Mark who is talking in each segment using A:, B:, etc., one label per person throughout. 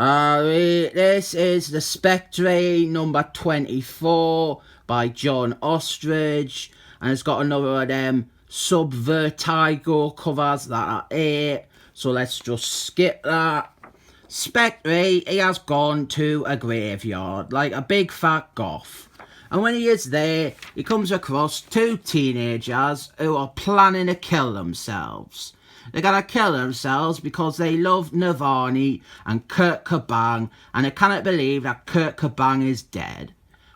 A: This is the Spectre number 24 by John Ostrander, and it's got another of them sub-vertigo covers that are 8, so let's just skip that. Spectre, he has gone to a graveyard like a big fat goth, and when he is there, he comes across 2 teenagers who are planning to kill themselves. They're gonna kill themselves because they love Nirvana and Kurt Cobain, and they cannot believe that Kurt Cobain is dead.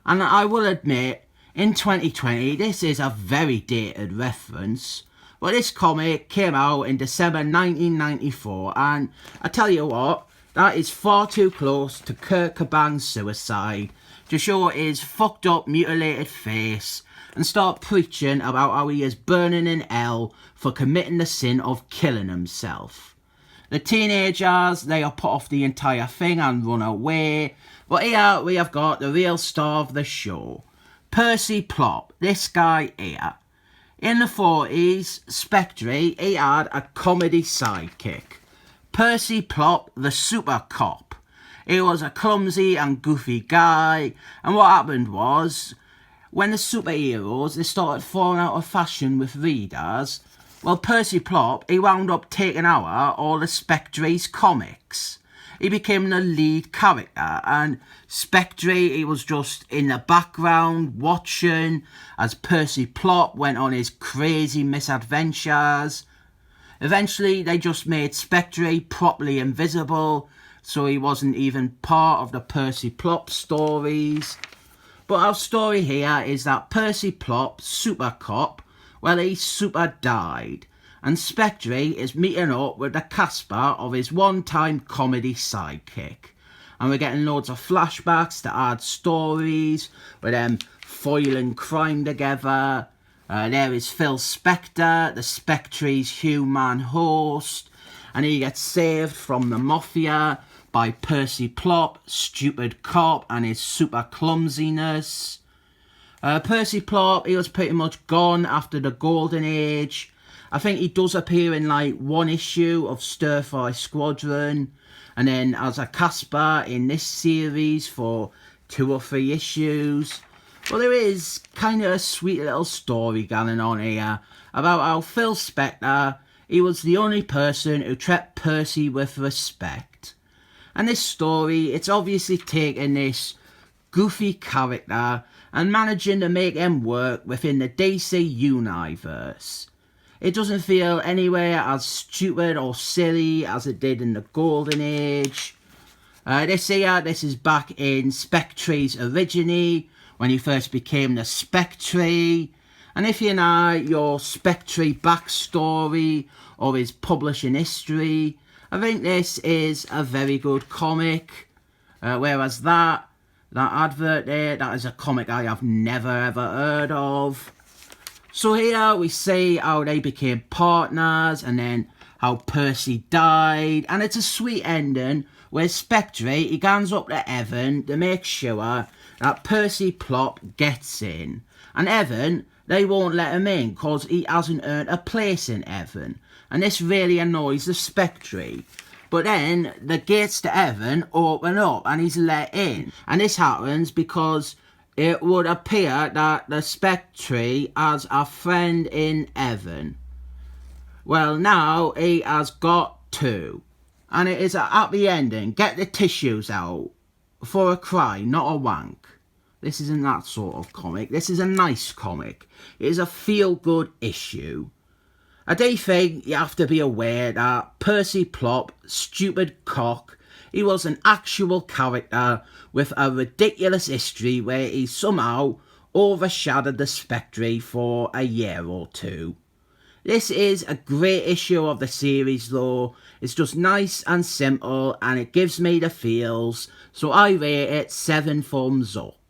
A: And I will admit, in 2020, this is a very dated reference, but this comic came out in December 1994, and I tell you what, that is far too close to Kurt Cobain's suicide to show his fucked up, mutilated face and start preaching about how he is burning in hell for committing the sin of killing himself. The teenagers, they are put off the entire thing and run away, but here we have got the real star of the show, Percy Plop, this guy here. In the 40s, Spectre, he had a comedy sidekick, Percy Plop the Super Cop. He was a clumsy and goofy guy, and what happened was, when the superheroes, they started falling out of fashion with readers, well, Percy Plop, he wound up taking over all the Spectre's comics. He became the lead character, and Spectre, he was just in the background watching as Percy Plop went on his crazy misadventures. Eventually, they just made Spectre properly invisible, so he wasn't even part of the Percy Plop stories. But our story here is that Percy Plop, Super Cop, well, he super died, and Spectre is meeting up with the Casper of his one-time comedy sidekick. And we're getting loads of flashbacks to add stories with them foiling crime together. There is Phil Spectre, the Spectre's human host, and he gets saved from the Mafia by Percy Plop, stupid cop, and his super clumsiness. Percy Plop, he was pretty much gone after the Golden Age. I think he does appear in like 1 issue of Stir Fry Squadron, and then as a Casper in this series for 2 or 3 issues. Well, there is kind of a sweet little story going on here about how Phil Spectre, he was the only person who treated Percy with respect. And this story, it's obviously taken this goofy character and managing to make him work within the DC universe. It doesn't feel anywhere as stupid or silly as it did in the Golden Age. This is back in Spectre's origine, when he first became the Spectre. And if you know your Spectre backstory or his publishing history, I think this is a very good comic. Whereas that advert there, that is a comic I have never ever heard of. So here we see how they became partners and then how Percy died. And it's a sweet ending where Spectre, he goes up to Evan to make sure that Percy Plop gets in. And Evan, they won't let him in because he hasn't earned a place in Evan. And this really annoys the Spectre. But then the gates to Evan open up and he's let in. And this happens because it would appear that the Spectre has a friend in Evan. Well, now he has got 2. And it is a happy ending. Get the tissues out. For a cry, not a wank. This isn't that sort of comic. This is a nice comic. It is a feel-good issue. I do think you have to be aware that Percy Plop, stupid cock, he was an actual character with a ridiculous history where he somehow overshadowed the Spectre for a year or 2. This is a great issue of the series though. It's just nice and simple and it gives me the feels, so I rate it 7 thumbs up.